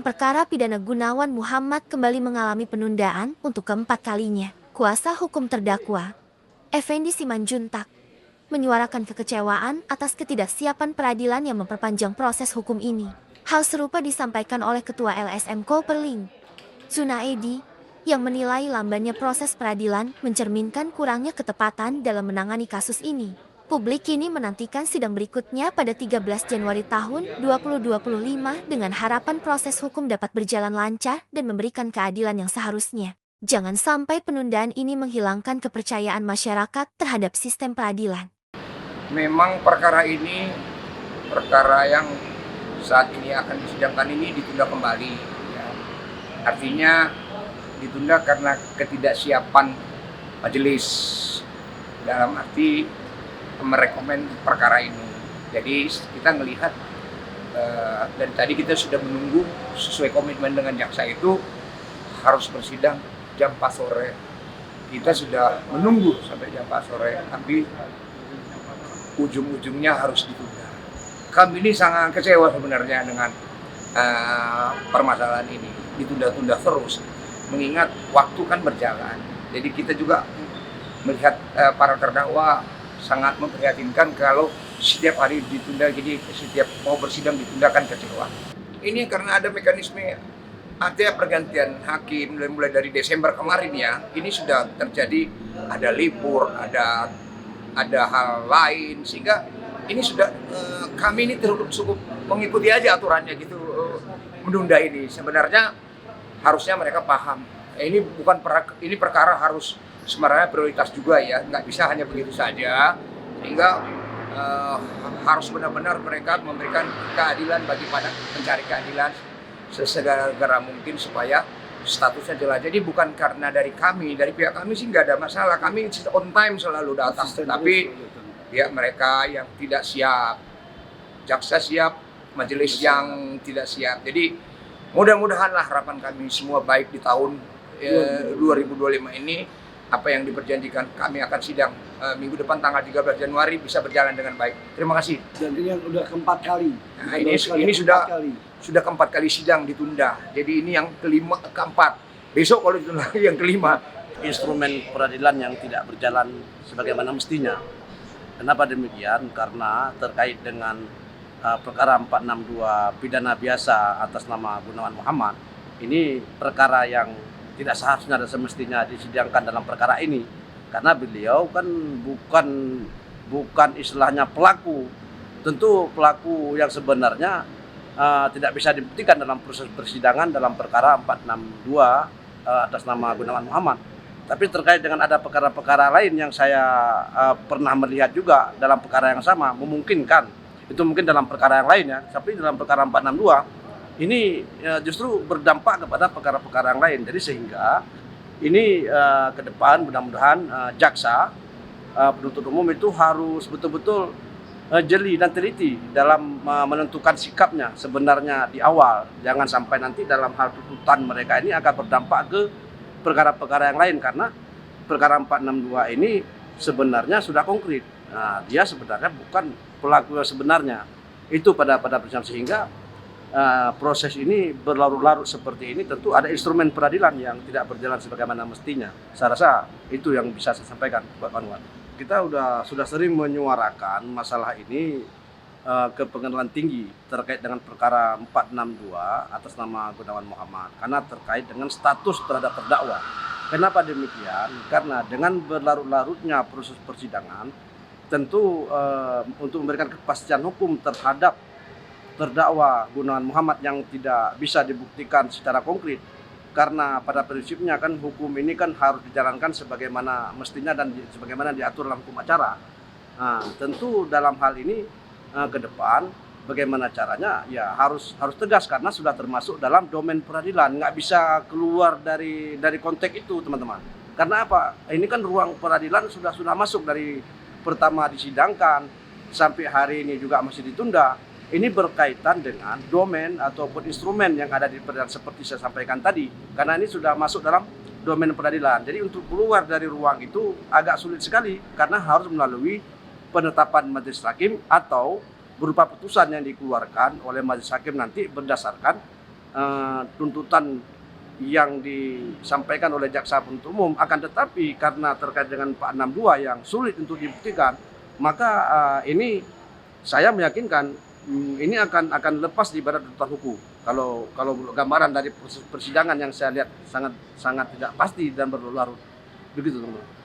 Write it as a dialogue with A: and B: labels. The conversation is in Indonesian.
A: Dalam perkara pidana Gunawan Muhammad kembali mengalami penundaan untuk keempat kalinya. Kuasa hukum terdakwa, Effendi Simanjuntak, menyuarakan kekecewaan atas ketidaksiapan peradilan yang memperpanjang proses hukum ini. Hal serupa disampaikan oleh Ketua LSM Koperling, Zunaedi, yang menilai lambannya proses peradilan mencerminkan kurangnya ketepatan dalam menangani kasus ini. Publik kini menantikan sidang berikutnya pada 13 Januari tahun 2025 dengan harapan proses hukum dapat berjalan lancar dan memberikan keadilan yang seharusnya. Jangan sampai penundaan ini menghilangkan kepercayaan masyarakat terhadap sistem peradilan.
B: Memang perkara ini, perkara yang saat ini akan disidangkan ini ditunda kembali. Ya. Artinya ditunda karena ketidaksiapan majelis dalam arti merekomen perkara ini. Jadi kita melihat dan tadi kita sudah menunggu sesuai komitmen dengan jaksa itu harus bersidang jam 4 sore. Kita sudah menunggu sampai jam 4 sore, tapi ujung-ujungnya harus ditunda. Kami ini sangat kecewa sebenarnya dengan permasalahan ini ditunda-tunda terus, mengingat waktu kan berjalan. Jadi kita juga melihat para terdakwa sangat memprihatinkan kalau setiap hari ditunda, jadi setiap mau bersidang ditunda, kan kecewa. Ini karena ada mekanisme artinya pergantian hakim mulai dari Desember kemarin ya, ini sudah terjadi, ada libur, ada hal lain, sehingga ini sudah kami ini cukup mengikuti aja aturannya gitu, menunda ini. Sebenarnya harusnya mereka paham, ini bukan ini perkara harus sebenarnya prioritas juga ya, nggak bisa hanya begitu saja, sehingga harus benar-benar mereka memberikan keadilan bagi para pencari keadilan sesegera mungkin supaya statusnya jelas. Jadi bukan karena dari kami, dari pihak kami sih nggak ada masalah, kami on time selalu datang, tapi ya mereka yang tidak siap, jaksa siap, majelis yang tidak siap. Jadi mudah-mudahanlah harapan kami semua baik di tahun 2025 ini, apa yang diperjanjikan kami akan sidang minggu depan tanggal 13 Januari bisa berjalan dengan baik. Terima kasih.
C: Dan ini yang udah keempat kali.
B: Nah, ini sudah keempat kali sidang ditunda. Jadi ini yang keempat. Besok kalau ditunda yang kelima.
D: Instrumen peradilan yang tidak berjalan sebagaimana mestinya. Kenapa demikian? Karena terkait dengan perkara 462 pidana biasa atas nama Gunawan Muhammad, ini perkara yang tidak seharusnya dan semestinya disidangkan dalam perkara ini, karena beliau kan bukan istilahnya pelaku. Tentu pelaku yang sebenarnya tidak bisa dibuktikan dalam proses persidangan dalam perkara 462 atas nama Gunawan Muhammad. Tapi terkait dengan ada perkara-perkara lain yang saya pernah melihat juga dalam perkara yang sama, memungkinkan itu mungkin dalam perkara yang lain ya, tapi dalam perkara 462 ini justru berdampak kepada perkara-perkara yang lain. Jadi sehingga ini ke depan mudah-mudahan jaksa penuntut umum itu harus betul-betul jeli dan teliti dalam menentukan sikapnya sebenarnya di awal. Jangan sampai nanti dalam hal tuntutan mereka ini akan berdampak ke perkara-perkara yang lain, karena perkara 462 ini sebenarnya sudah konkret. Nah, dia sebenarnya bukan pelaku yang sebenarnya. Itu pada prinsip, sehingga proses ini berlarut-larut seperti ini, tentu ada instrumen peradilan yang tidak berjalan sebagaimana mestinya. Saya rasa itu yang bisa saya sampaikan, Pak Panwan. Kita sudah sering menyuarakan masalah ini ke pengadilan tinggi terkait dengan perkara 462 atas nama Gunawan Muhammad, karena terkait dengan status terhadap terdakwa. Kenapa demikian? Karena dengan berlarut-larutnya proses persidangan, tentu untuk memberikan kepastian hukum terhadap terdakwa Gunawan Muhammad yang tidak bisa dibuktikan secara konkret, karena pada prinsipnya kan hukum ini kan harus dijalankan sebagaimana mestinya dan sebagaimana diatur dalam hukum acara. Nah, tentu dalam hal ini ke depan bagaimana caranya ya harus tegas, karena sudah termasuk dalam domain peradilan, nggak bisa keluar dari konteks itu, teman-teman. Karena apa? Ini kan ruang peradilan sudah masuk dari pertama disidangkan sampai hari ini juga masih ditunda. Ini berkaitan dengan domain ataupun instrumen yang ada di peradilan seperti saya sampaikan tadi, karena ini sudah masuk dalam domain peradilan. Jadi untuk keluar dari ruang itu agak sulit sekali, karena harus melalui penetapan majelis hakim atau berupa putusan yang dikeluarkan oleh majelis hakim nanti berdasarkan tuntutan yang disampaikan oleh jaksa penuntut umum, akan tetapi karena terkait dengan 462 yang sulit untuk dibuktikan, maka ini saya meyakinkan ini akan lepas di badan tuntutan hukum. Kalau gambaran dari proses persidangan yang saya lihat sangat tidak pasti dan berlarut. Begitu, teman-teman.